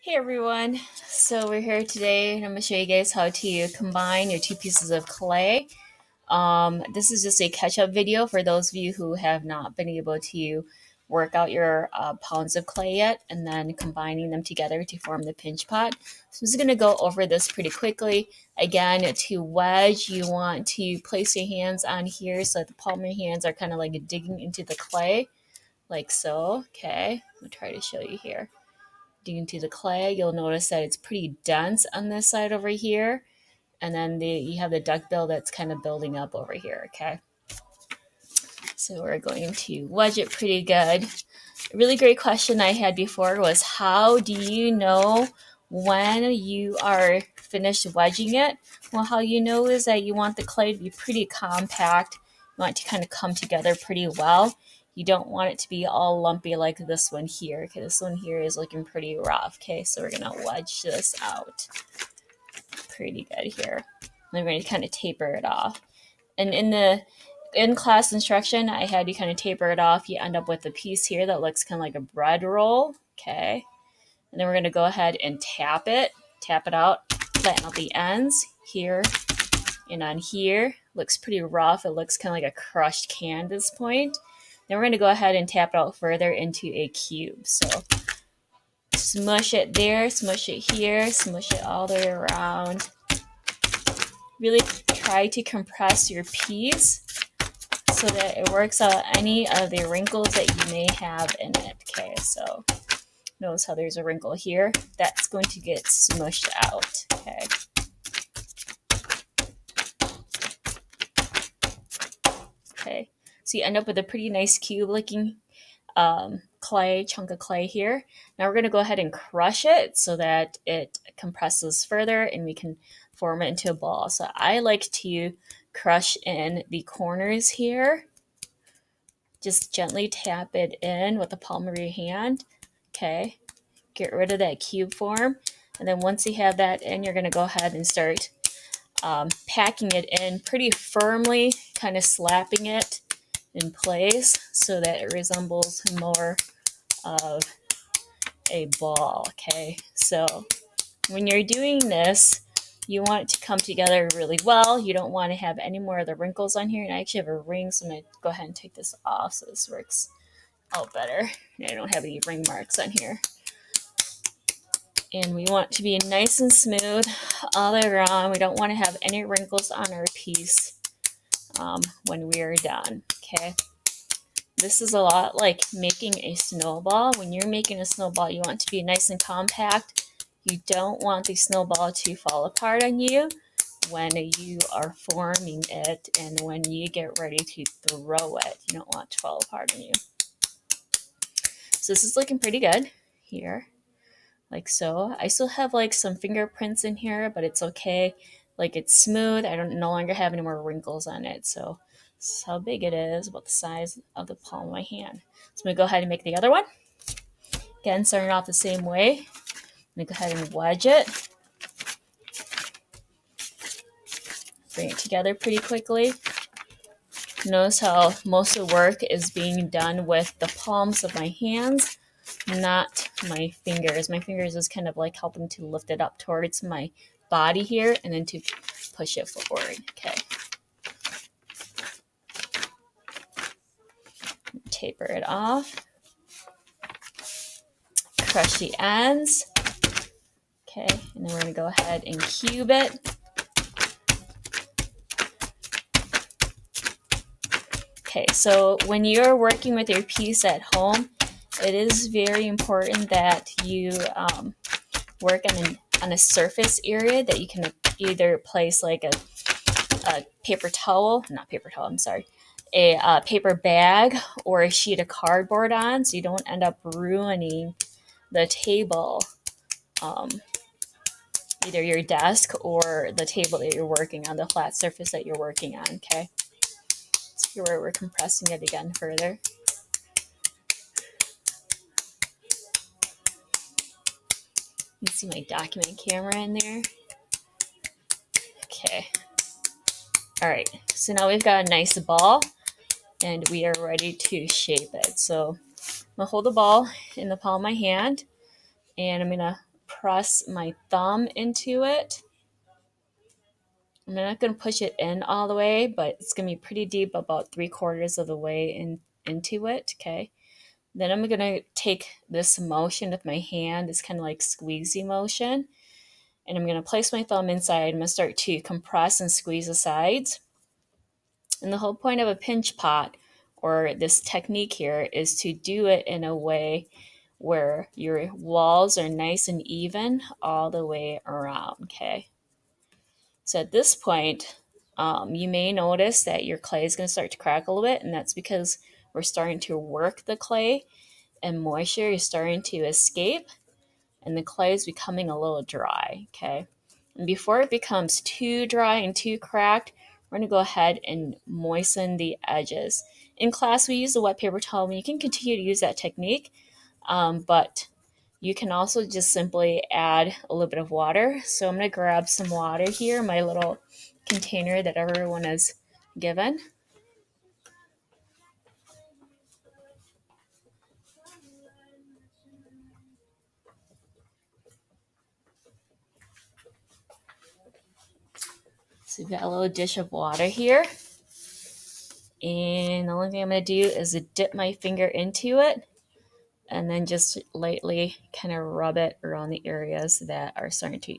Hey everyone, so we're here today and I'm going to show you guys how to combine your two pieces of clay. This is just a catch-up video for those of you who have not been able to work out your pounds of clay yet and then combining them together to form the pinch pot. So I'm just going to go over this pretty quickly. Again, to wedge, you want to place your hands on here so that the palm of your hands are kind of like digging into the clay, like so. Okay, I'll try to show you here. Into the clay, you'll notice that it's pretty dense on this side over here, and then you have the duckbill that's kind of building up over here. Okay, so we're going to wedge it pretty good. A really great question I had before was, how do you know when you are finished wedging it? Well, how you know is that you want the clay to be pretty compact. You want it to kind of come together pretty well. You don't want it to be all lumpy like this one here. Okay, this one here is looking pretty rough. Okay, so we're gonna wedge this out pretty good here. And we're going to kind of taper it off. And in the in-class instruction, I had you kind of taper it off. You end up with a piece here that looks kind of like a bread roll. Okay, and then we're gonna go ahead and tap it out, flatten out the ends here and on here. Looks pretty rough. It looks kind of like a crushed can at this point. Then we're going to go ahead and tap it out further into a cube. So smush it there, smush it here, smush it all the way around. Really try to compress your piece so that it works out any of the wrinkles that you may have in it. Okay, so notice how there's a wrinkle here. That's going to get smushed out. Okay. Okay. So you end up with a pretty nice cube-looking chunk of clay here. Now we're going to go ahead and crush it so that it compresses further and we can form it into a ball. So I like to crush in the corners here. Just gently tap it in with the palm of your hand. Okay. Get rid of that cube form. And then once you have that in, you're going to go ahead and start packing it in pretty firmly, kind of slapping it in place so that it resembles more of a ball. Okay, so when you're doing this, you want it to come together really well. You don't want to have any more of the wrinkles on here. And I actually have a ring, so I'm going to go ahead and take this off so this works out better. And I don't have any ring marks on here. And we want it to be nice and smooth all the way around. We don't want to have any wrinkles on our piece when we are done. Okay. This is a lot like making a snowball. When you're making a snowball, you want it to be nice and compact. You don't want the snowball to fall apart on you when you are forming it and when you get ready to throw it. You don't want it to fall apart on you. So this is looking pretty good here. Like so. I still have like some fingerprints in here, but it's okay. Like it's smooth. I don't no longer have any more wrinkles on it. So this is how big it is, about the size of the palm of my hand. So I'm going to go ahead and make the other one. Again, starting off the same way. I'm going to go ahead and wedge it. Bring it together pretty quickly. Notice how most of the work is being done with the palms of my hands, not my fingers. My fingers is kind of like helping to lift it up towards my body here and then to push it forward. Okay. Taper it off. Crush the ends. Okay, and then we're going to go ahead and cube it. Okay, so when you're working with your piece at home, it is very important that you work on a surface area that you can either place like a paper towel, not paper towel, I'm sorry, a paper bag or a sheet of cardboard on so you don't end up ruining the table, either your desk or the table that you're working on, the flat surface that you're working on. Okay, so here where we're compressing it again further. You can see my document camera in there. Okay. All right, so now we've got a nice ball and we are ready to shape it. So I'm gonna hold the ball in the palm of my hand and I'm gonna press my thumb into it. I'm not going to push it in all the way, but it's going to be pretty deep, about 3/4 of the way into it, okay? Then I'm going to take this motion with my hand. It's kind of like squeezy motion. And I'm going to place my thumb inside. I'm going to start to compress and squeeze the sides. And the whole point of a pinch pot, or this technique here, is to do it in a way where your walls are nice and even all the way around, okay? So at this point, you may notice that your clay is going to start to crack a little bit, and that's because we're starting to work the clay and moisture is starting to escape, and the clay is becoming a little dry, okay? And before it becomes too dry and too cracked, we're going to go ahead and moisten the edges. In class, we use the wet paper towel, and you can continue to use that technique, but you can also just simply add a little bit of water. So I'm going to grab some water here, my little container that everyone is given. So we've got a little dish of water here. And the only thing I'm going to do is dip my finger into it and then just lightly kind of rub it around the areas that are starting to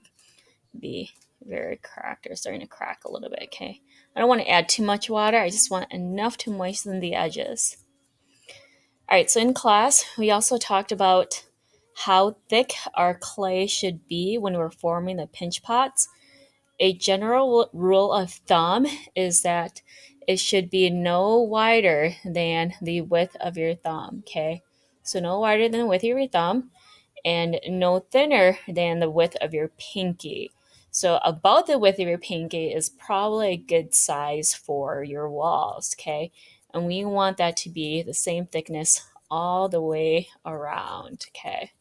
be very cracked or starting to crack a little bit, okay? I don't want to add too much water. I just want enough to moisten the edges. All right, so in class, we also talked about how thick our clay should be when we're forming the pinch pots. A general rule of thumb is that it should be no wider than the width of your thumb, okay? So no wider than the width of your thumb and no thinner than the width of your pinky. So about the width of your pinky is probably a good size for your walls, okay? And we want that to be the same thickness all the way around, okay?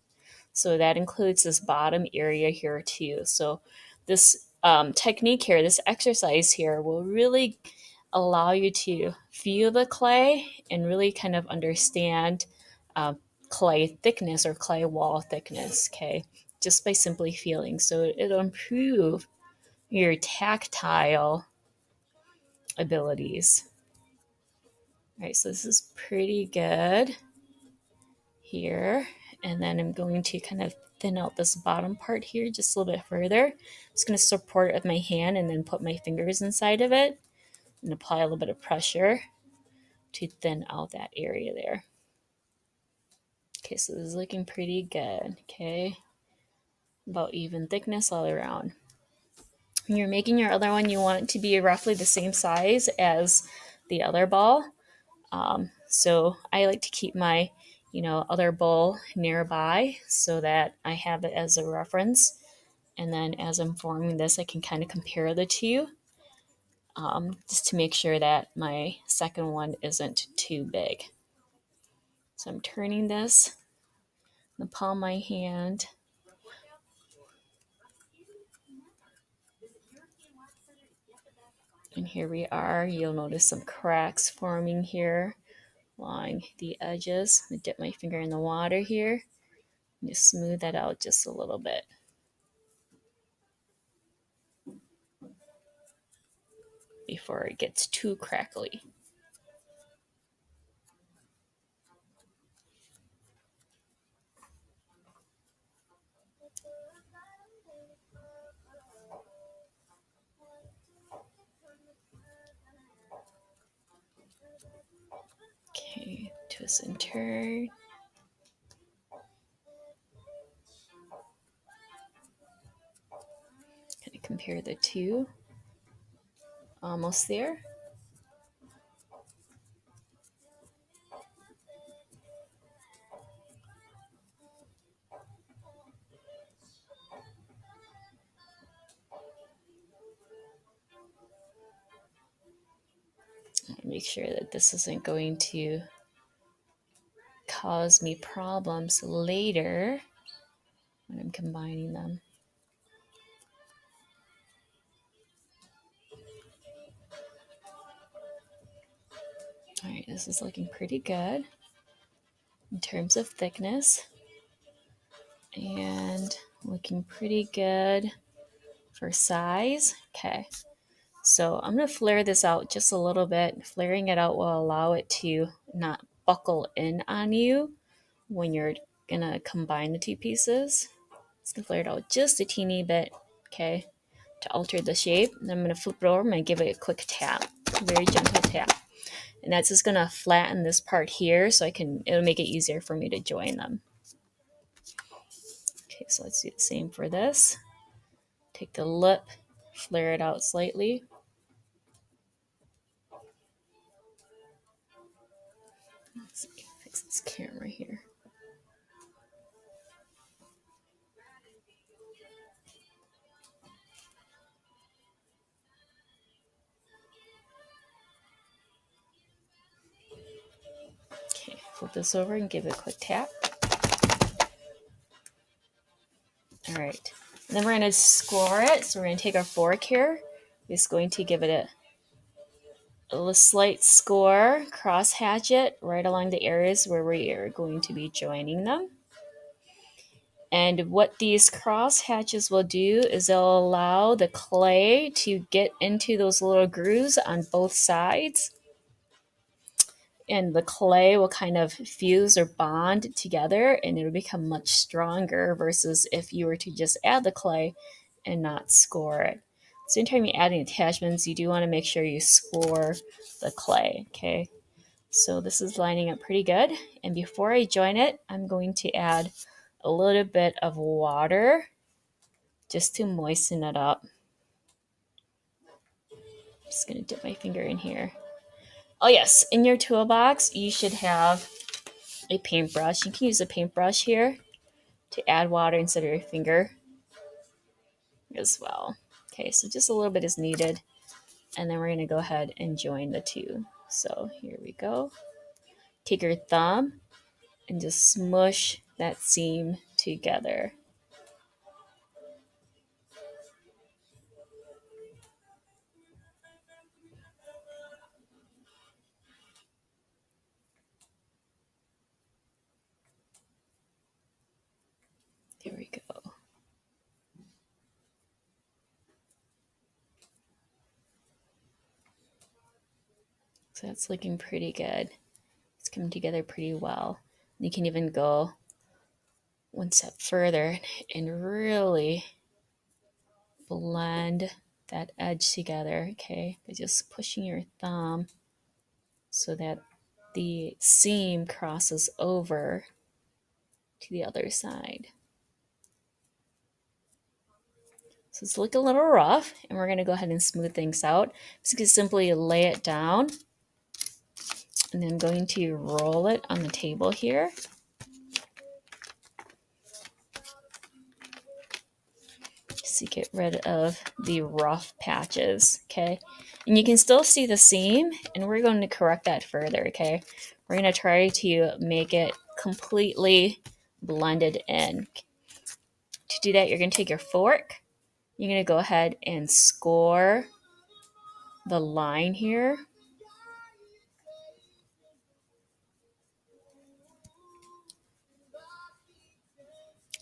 So that includes this bottom area here too. So this technique here, this exercise here will really allow you to feel the clay and really kind of understand clay thickness or clay wall thickness, okay? Just by simply feeling. So it'll improve your tactile abilities. All right, so this is pretty good here. And then I'm going to kind of thin out this bottom part here just a little bit further. I'm just going to support it with my hand and then put my fingers inside of it and apply a little bit of pressure to thin out that area there. Okay, so this is looking pretty good, okay? About even thickness all around. When you're making your other one, you want it to be roughly the same size as the other ball. So I like to keep my other bowl nearby so that I have it as a reference. And then as I'm forming this, I can kind of compare the two just to make sure that my second one isn't too big. So I'm turning this in the palm of my hand. And here we are. You'll notice some cracks forming here along the edges. I dip my finger in the water here and just smooth that out just a little bit. Before it gets too crackly. Okay, twist and turn. Kind of compare the two. Almost there. Make sure that this isn't going to cause me problems later when I'm combining them. All right, this is looking pretty good in terms of thickness. And we looking pretty good for size. Okay, so I'm going to flare this out just a little bit. Flaring it out will allow it to not buckle in on you when you're going to combine the two pieces. Just going to flare it out just a teeny bit, okay, to alter the shape. And I'm going to flip it over. I'm going to give it a quick tap, a very gentle tap. And that's just going to flatten this part here so it'll make it easier for me to join them. Okay, so let's do the same for this. Take the lip, flare it out slightly. Let's see, fix this camera here. Okay, flip this over and give it a quick tap. All right, and then we're going to score it. So we're going to take our fork here. Just going to give it a little slight score, cross hatch it right along the areas where we are going to be joining them. And what these cross hatches will do is they'll allow the clay to get into those little grooves on both sides. And the clay will kind of fuse or bond together and it'll become much stronger versus if you were to just add the clay and not score it. So anytime you're adding attachments, you do want to make sure you score the clay, okay? So this is lining up pretty good. And before I join it, I'm going to add a little bit of water just to moisten it up. I'm just going to dip my finger in here. Oh yes, in your toolbox, you should have a paintbrush. You can use a paintbrush here to add water instead of your finger as well. Okay, so just a little bit is needed. And then we're going to go ahead and join the two. So here we go. Take your thumb and just smush that seam together. There we go. So that's looking pretty good. It's coming together pretty well. You can even go one step further and really blend that edge together, okay? By just pushing your thumb so that the seam crosses over to the other side. So it's looking a little rough, and we're going to go ahead and smooth things out. So you can simply lay it down, and then I'm going to roll it on the table here. Just to get rid of the rough patches, okay? And you can still see the seam, and we're going to correct that further, okay? We're going to try to make it completely blended in. To do that, you're going to take your fork. You're going to go ahead and score the line here.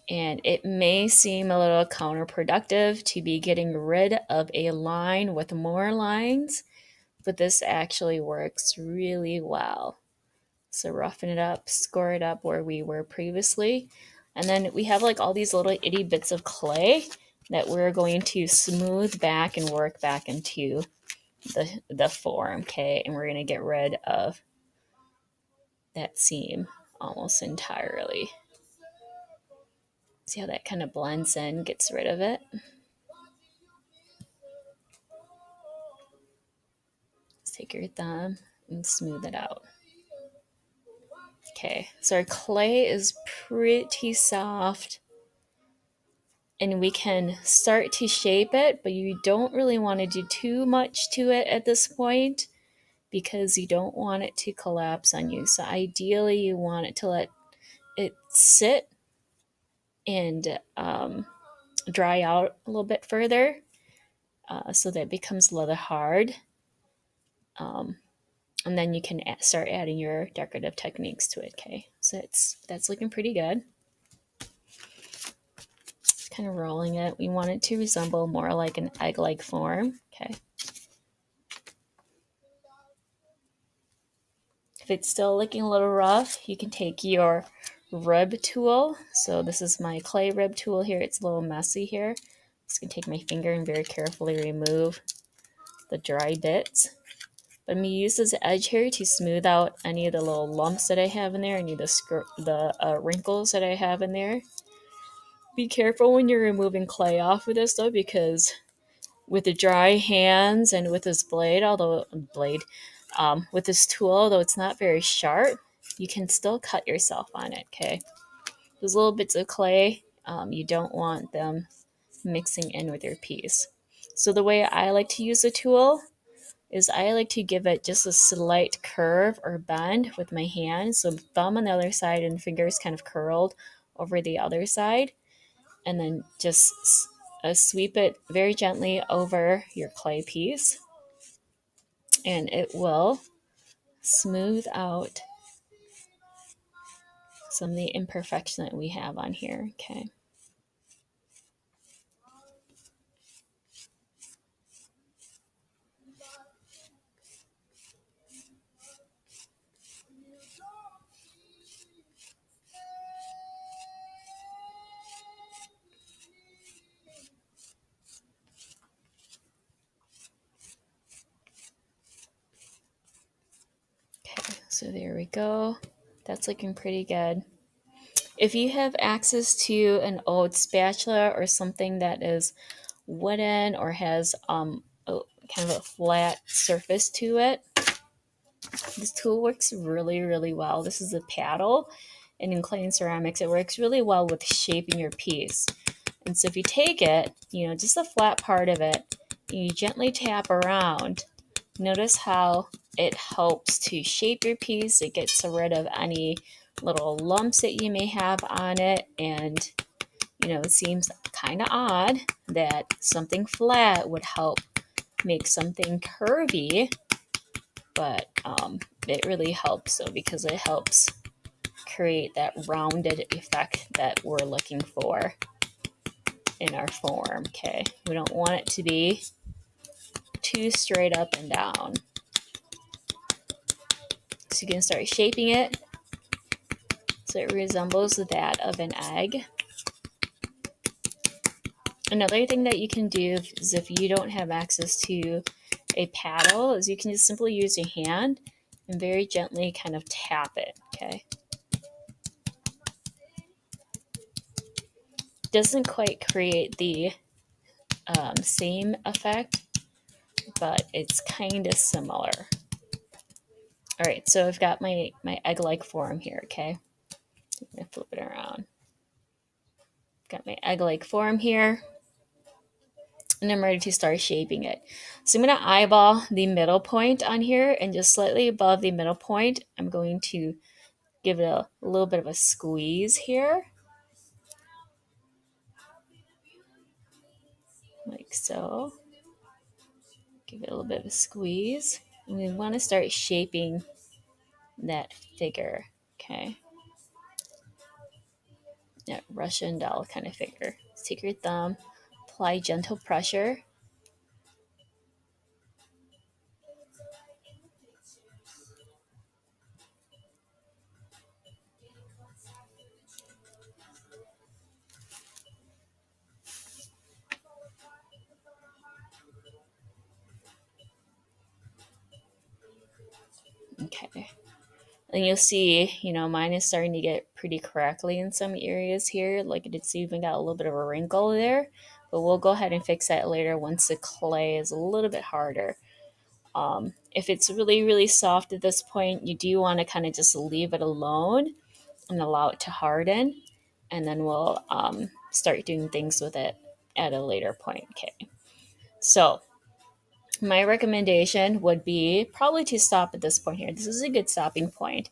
And it may seem a little counterproductive to be getting rid of a line with more lines, but this actually works really well. So roughen it up, score it up where we were previously. And then we have like all these little itty bits of clay that we're going to smooth back and work back into the form, okay? And we're going to get rid of that seam almost entirely. See how that kind of blends in, gets rid of it. Just take your thumb and smooth it out. Okay, so our clay is pretty soft and we can start to shape it, but you don't really want to do too much to it at this point because you don't want it to collapse on you. So ideally you want it to let it sit and dry out a little bit further so that it becomes a little hard. And then you can start adding your decorative techniques to it, okay? So that's looking pretty good. kind of rolling it. We want it to resemble more like an egg-like form. Okay. If it's still looking a little rough, you can take your rib tool. So this is my clay rib tool here. It's a little messy here. I'm just gonna take my finger and very carefully remove the dry bits. But I'm gonna use this edge here to smooth out any of the little lumps that I have in there, any of the wrinkles that I have in there. Be careful when you're removing clay off with this though, because with the dry hands and with this with this tool, although it's not very sharp, you can still cut yourself on it, okay? Those little bits of clay, you don't want them mixing in with your piece. So the way I like to use the tool is I like to give it just a slight curve or bend with my hand. So thumb on the other side and fingers kind of curled over the other side. And then just sweep it very gently over your clay piece. And it will smooth out some of the imperfection that we have on here, okay? Okay, so there we go. That's looking pretty good. If you have access to an old spatula or something that is wooden or has kind of a flat surface to it, this tool works really, really well. This is a paddle, and in clay and ceramics, it works really well with shaping your piece. And so if you take it, just the flat part of it, and you gently tap around, notice how it helps to shape your piece. It gets rid of any little lumps that you may have on it. And, it seems kind of odd that something flat would help make something curvy, but it really helps though, because it helps create that rounded effect that we're looking for in our form, okay? We don't want it to be too straight up and down. So you can start shaping it so it resembles that of an egg. Another thing that you can do is if you don't have access to a paddle is you can just simply use your hand and very gently kind of tap it, okay? Doesn't quite create the same effect, but it's kind of similar. All right, so I've got my egg-like form here, okay? I'm gonna flip it around. Got my egg-like form here, and I'm ready to start shaping it. So I'm gonna eyeball the middle point on here, and just slightly above the middle point, I'm going to give it a little bit of a squeeze here. Like so. Give it a little bit of a squeeze. And we want to start shaping that figure, okay? That Russian doll kind of figure. Take your thumb, apply gentle pressure. Okay. And you'll see, mine is starting to get pretty crackly in some areas here. Like it's even got a little bit of a wrinkle there. But we'll go ahead and fix that later once the clay is a little bit harder. If it's really, really soft at this point, you do want to kind of just leave it alone and allow it to harden. And then we'll start doing things with it at a later point. Okay. So my recommendation would be probably to stop at this point here. This is a good stopping point.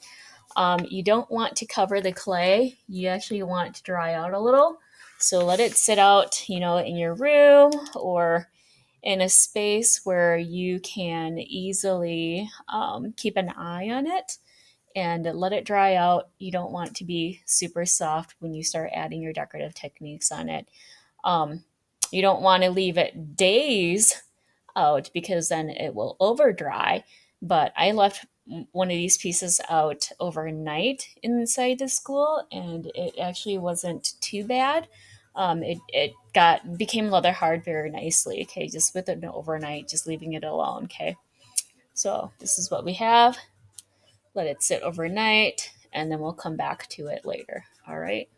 You don't want to cover the clay. You actually want it to dry out a little. So let it sit out, in your room or in a space where you can easily keep an eye on it and let it dry out. You don't want it to be super soft when you start adding your decorative techniques on it. You don't want to leave it days out because then it will over dry. But I left one of these pieces out overnight inside the school, and it actually wasn't too bad. It became leather hard very nicely. Okay, just with it overnight, just leaving it alone. Okay, so this is what we have. Let it sit overnight, and then we'll come back to it later. All right.